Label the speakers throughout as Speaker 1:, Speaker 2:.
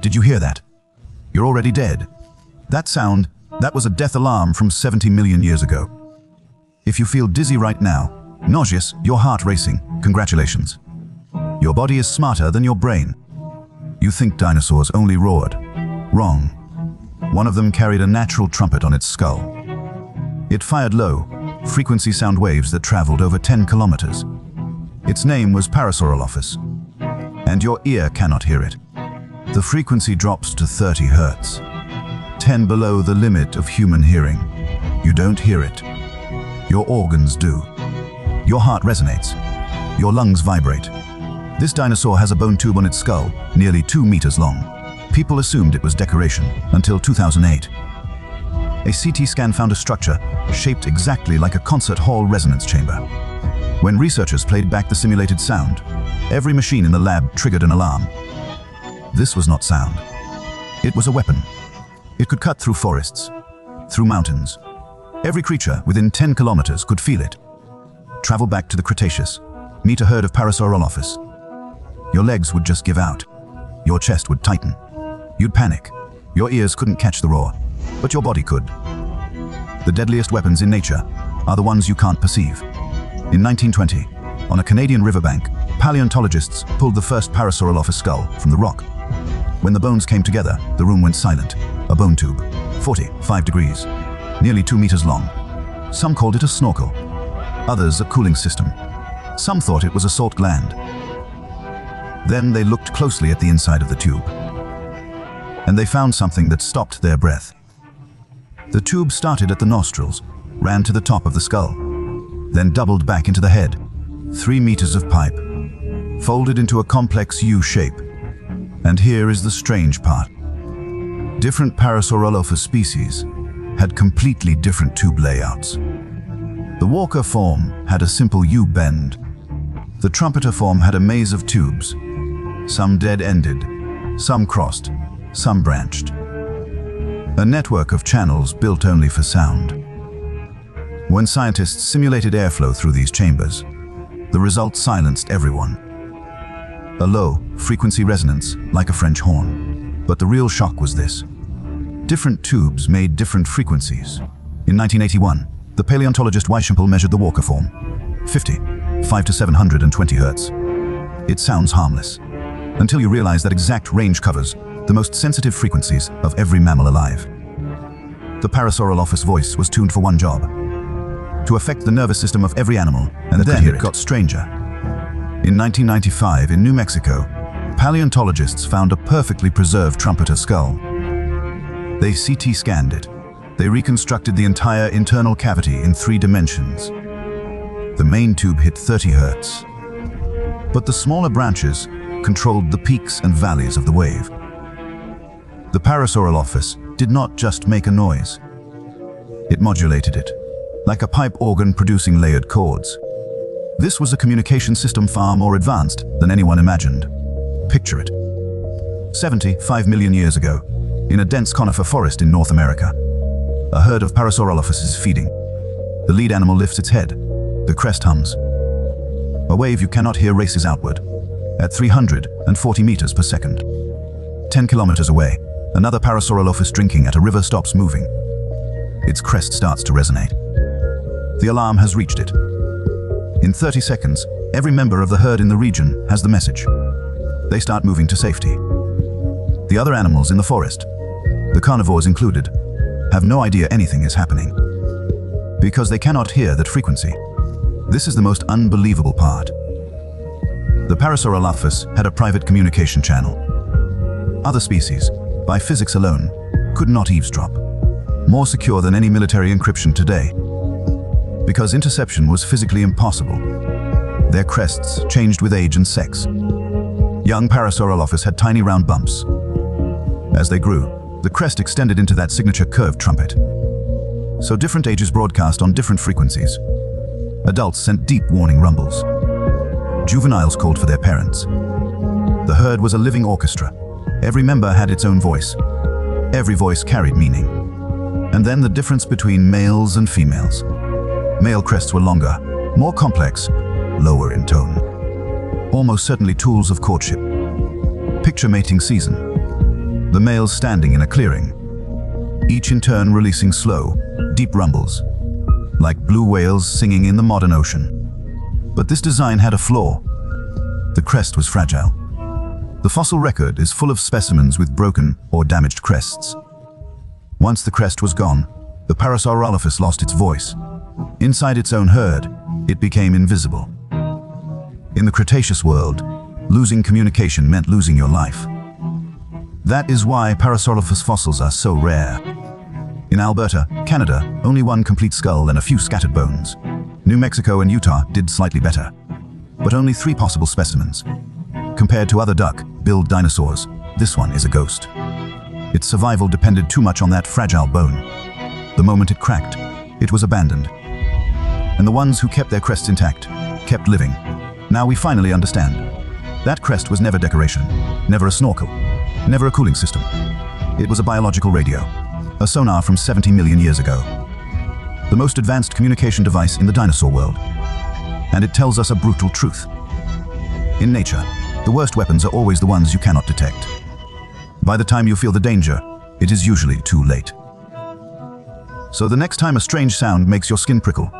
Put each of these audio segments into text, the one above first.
Speaker 1: Did you hear that? You're already dead. That sound, that was a death alarm from 70 million years ago. If you feel dizzy right now, nauseous, your heart racing, congratulations. Your body is smarter than your brain. You think dinosaurs only roared. Wrong. One of them carried a natural trumpet on its skull. It fired low, frequency sound waves that traveled over 10 kilometers. Its name was Parasaurolophus. And your ear cannot hear it. The frequency drops to 30 hertz, 10 below the limit of human hearing. You don't hear it. Your organs do. Your heart resonates. Your lungs vibrate. This dinosaur has a bone tube on its skull, nearly 2 meters long. People assumed it was decoration until 2008. A CT scan found a structure shaped exactly like a concert hall resonance chamber. When researchers played back the simulated sound, every machine in the lab triggered an alarm. This was not sound. It was a weapon. It could cut through forests, through mountains. Every creature within 10 kilometers could feel it. Travel back to the Cretaceous, meet a herd of Parasaurolophus. Your legs would just give out. Your chest would tighten. You'd panic. Your ears couldn't catch the roar, but your body could. The deadliest weapons in nature are the ones you can't perceive. In 1920, on a Canadian riverbank, paleontologists pulled the first Parasaurolophus skull from the rock. When the bones came together, the room went silent. A bone tube, 45 degrees, nearly 2 meters long. Some called it a snorkel, others a cooling system. Some thought it was a salt gland. Then they looked closely at the inside of the tube, and they found something that stopped their breath. The tube started at the nostrils, ran to the top of the skull, then doubled back into the head. 3 meters of pipe, folded into a complex U shape. And here is the strange part. Different Parasaurolophus species had completely different tube layouts. The walker form had a simple U-bend. The trumpeter form had a maze of tubes, some dead-ended, some crossed, some branched. A network of channels built only for sound. When scientists simulated airflow through these chambers, the result silenced everyone. A low, frequency resonance, like a French horn. But the real shock was this. Different tubes made different frequencies. In 1981, the paleontologist Weishempel measured the walker form. 5 to 720 hertz. It sounds harmless, until you realize that exact range covers the most sensitive frequencies of every mammal alive. The Parasaurolophus voice was tuned for one job: to affect the nervous system of every animal, and then it got stranger. In 1995, in New Mexico, paleontologists found a perfectly preserved trumpeter skull. They CT scanned it. They reconstructed the entire internal cavity in 3 dimensions. The main tube hit 30 hertz, but the smaller branches controlled the peaks and valleys of the wave. The Parasaurolophus did not just make a noise. It modulated it, like a pipe organ producing layered chords. This was a communication system far more advanced than anyone imagined. Picture it. 75 million years ago, in a dense conifer forest in North America, a herd of Parasaurolophus is feeding. The lead animal lifts its head. The crest hums. A wave you cannot hear races outward, at 340 meters per second. 10 kilometers away, another Parasaurolophus drinking at a river stops moving. Its crest starts to resonate. The alarm has reached it. In 30 seconds, every member of the herd in the region has the message. They start moving to safety. The other animals in the forest, the carnivores included, have no idea anything is happening, because they cannot hear that frequency. This is the most unbelievable part. The Parasaurolophus had a private communication channel. Other species, by physics alone, could not eavesdrop. More secure than any military encryption today. Because interception was physically impossible. Their crests changed with age and sex. Young Parasaurolophus had tiny round bumps. As they grew, the crest extended into that signature curved trumpet. So different ages broadcast on different frequencies. Adults sent deep warning rumbles. Juveniles called for their parents. The herd was a living orchestra. Every member had its own voice. Every voice carried meaning. And then the difference between males and females. Male crests were longer, more complex, lower in tone. Almost certainly tools of courtship. Picture mating season. the males standing in a clearing, each in turn releasing slow, deep rumbles, like blue whales singing in the modern ocean. But this design had a flaw. The crest was fragile. The fossil record is full of specimens with broken or damaged crests. Once the crest was gone, the Parasaurolophus lost its voice. Inside its own herd, it became invisible. In the Cretaceous world, losing communication meant losing your life. That is why Parasaurolophus fossils are so rare. In Alberta, Canada, only one complete skull and a few scattered bones. New Mexico and Utah did slightly better, but only 3 possible specimens. Compared to other duck-billed dinosaurs, this one is a ghost. Its survival depended too much on that fragile bone. The moment it cracked, it was abandoned. And the ones who kept their crests intact, kept living. Now we finally understand. That crest was never decoration, never a snorkel, never a cooling system. It was a biological radio, a sonar from 70 million years ago. The most advanced communication device in the dinosaur world. And it tells us a brutal truth. In nature, the worst weapons are always the ones you cannot detect. By the time you feel the danger, it is usually too late. So the next time a strange sound makes your skin prickle,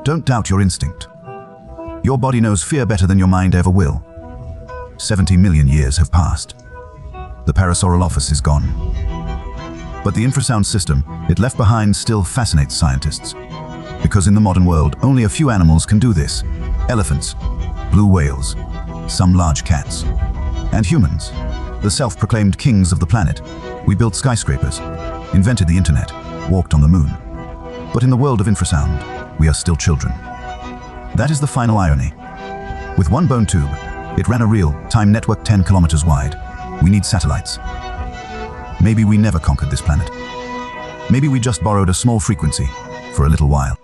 Speaker 1: don't doubt your instinct. Your body knows fear better than your mind ever will. 70 million years have passed. The Parasaurolophus is gone. But the infrasound system it left behind still fascinates scientists. Because in the modern world, only a few animals can do this. Elephants, blue whales, some large cats, and humans, the self-proclaimed kings of the planet. We built skyscrapers, invented the internet, walked on the moon. But in the world of infrasound, we are still children. That is the final irony. With one bone tube, it ran a real-time network 10 kilometers wide. We need satellites. Maybe we never conquered this planet. Maybe we just borrowed a small frequency for a little while.